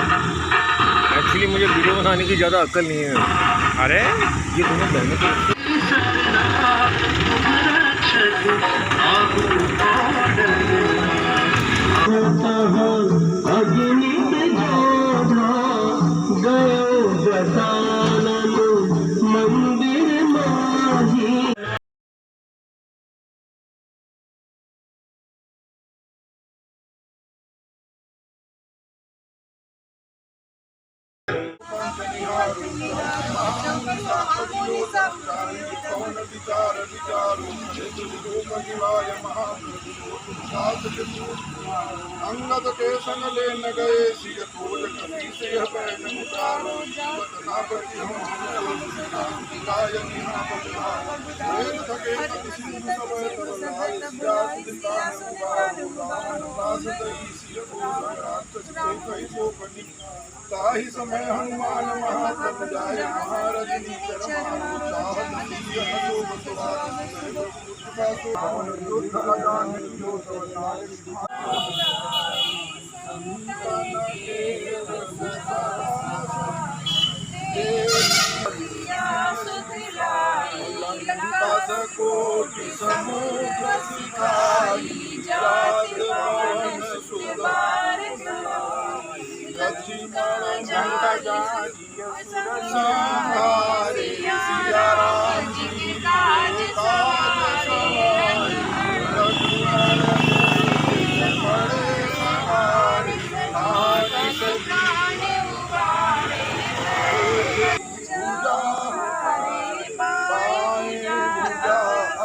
Actually मुझे video बनाने की ज़्यादा अक्ल नहीं है। अरे ये दोनों बहनों अंगद के संग लेन गए सिय खोज कपी से पैन उतारो जीवत ना बची हम गाय निहा बदला वेद थके किसी सब तब लाय सिया सुदिता दास दई सिय को रात से कई सो बनी ताहि समय हनुमान महात्म जाय महारजनी चरमा चाहत सिय हसो बसवा युद्ध लगान जो सवनाय कोटि समुद्र सिखाई जात वन सुधार लक्ष्मण जटाधारी संहारे सिया राम जी काज सवारी लक्ष्मण बड़े सवारी आदि प्राण उबारे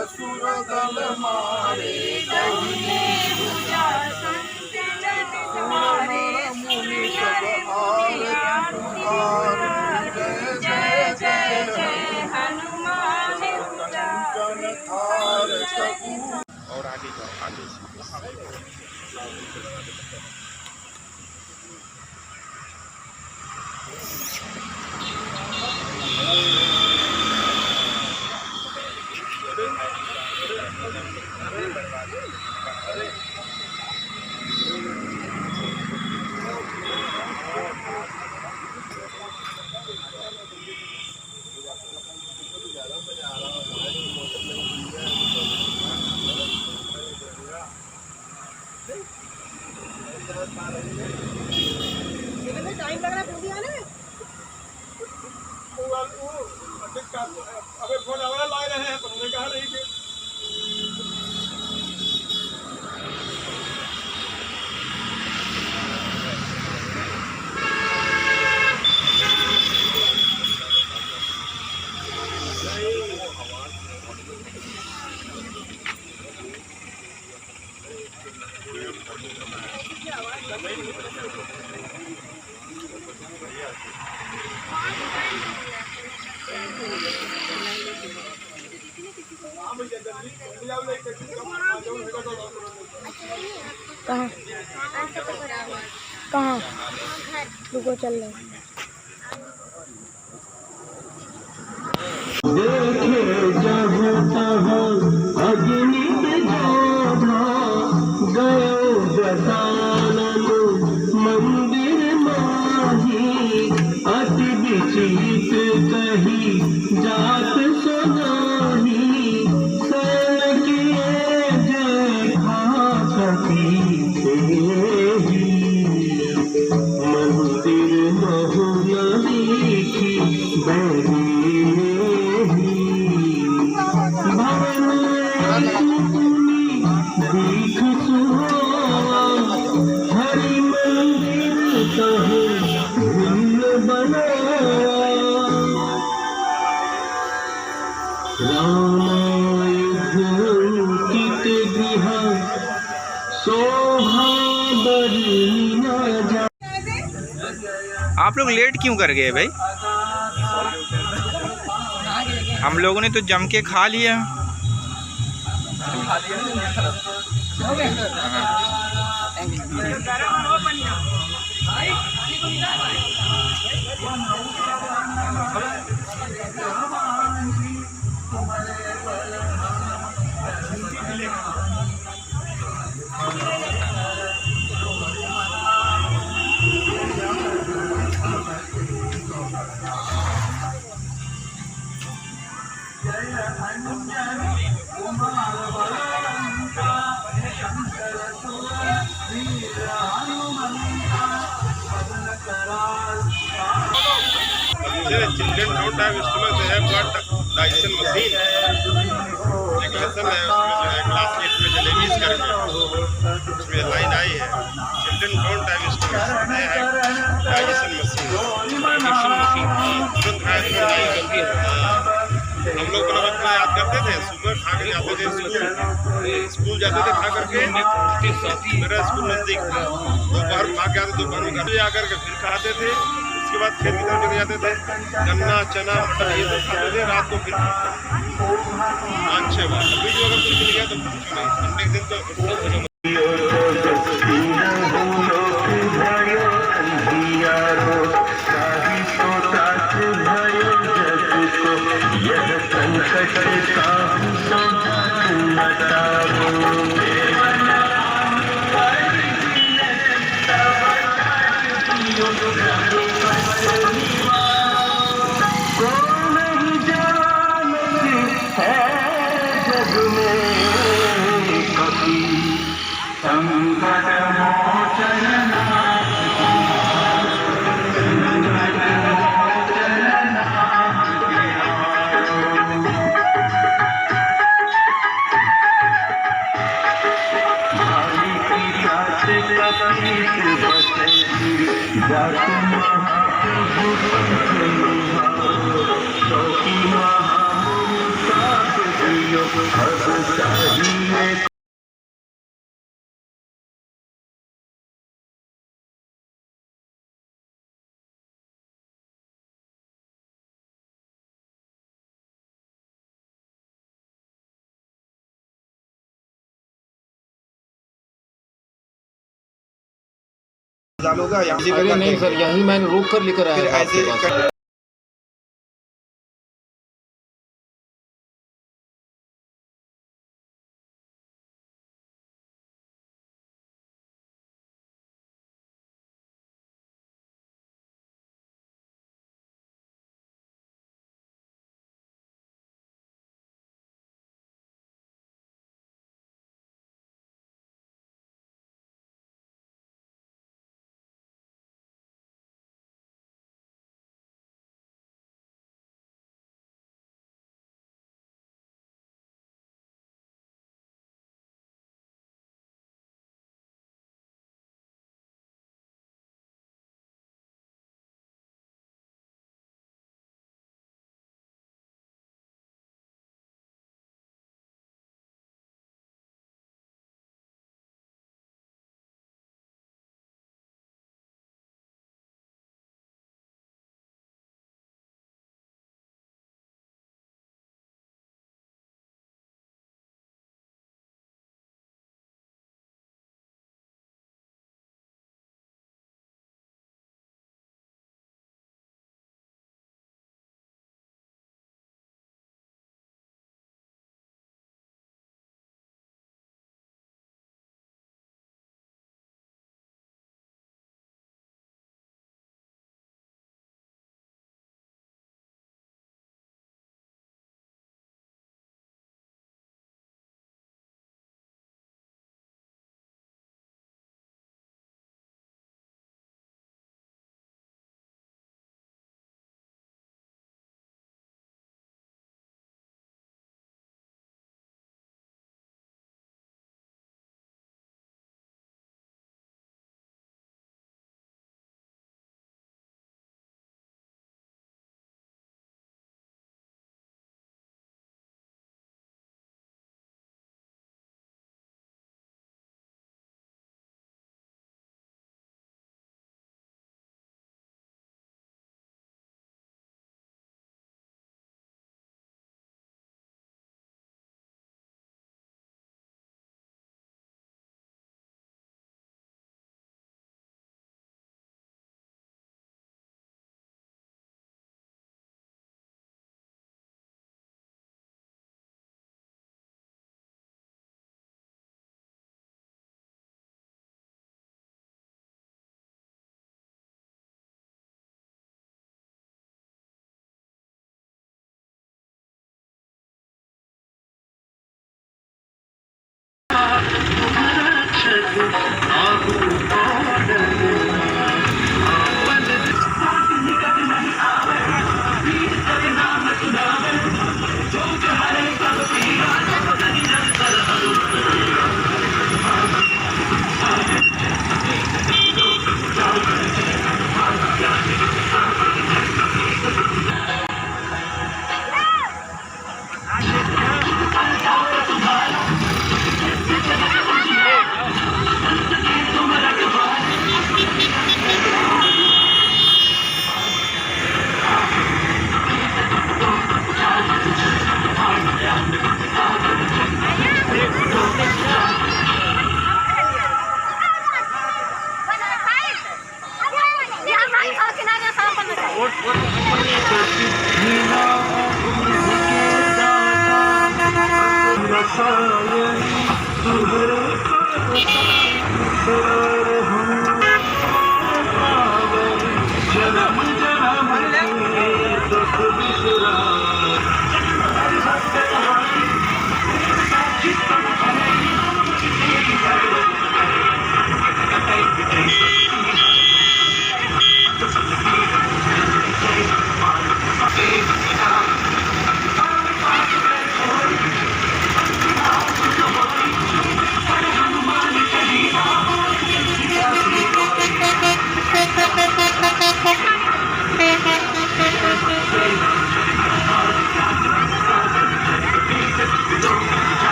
असुर दल मारे मुनि सब जय जय जय हनुमान कंचन थार चकू और आगे जाओ आगे टाइम लग रहा है अबे फोन हमारा ला रहे हैं तुमने कहा नहीं कि कहाँ कहाँ रुको चल रहे देखे जब तब अग्नित जोधा गयो दशानन मंदिर माही अति विचित कही जात सो रामायुधांकित गृह शोभा बरनिया जा। आप लोग लेट क्यों कर गए भाई? हम लोगों ने तो जम के खा लिया। Children don't have stomach, they have got digestion machine. एक लेसन है उसमें जो है क्लास 8 में जलेबीज करके उसमें लाइन आई है children don't have stomach they have digestion machine तुरंत खाए तुरंत डाइजेशन हम लोग बड़ा बचपन याद करते थे सुबह खा के जाते थे स्कूल जाते थे खा करके मेरा स्कूल नजदीक था दोपहर खा के आते दोपहर में घर आकर के फिर खाते थे उसके बाद खेत की तरफ चले जाते थे गन्ना चना मटर ये सब खाते थे रात को फिर 5-6 बार अभी जो अगर कुछ मिल गया तो कुछ नहीं संडे के दिन तो अरे नहीं सर, यही मैंने रोक कर लेकर आया था आपके पास।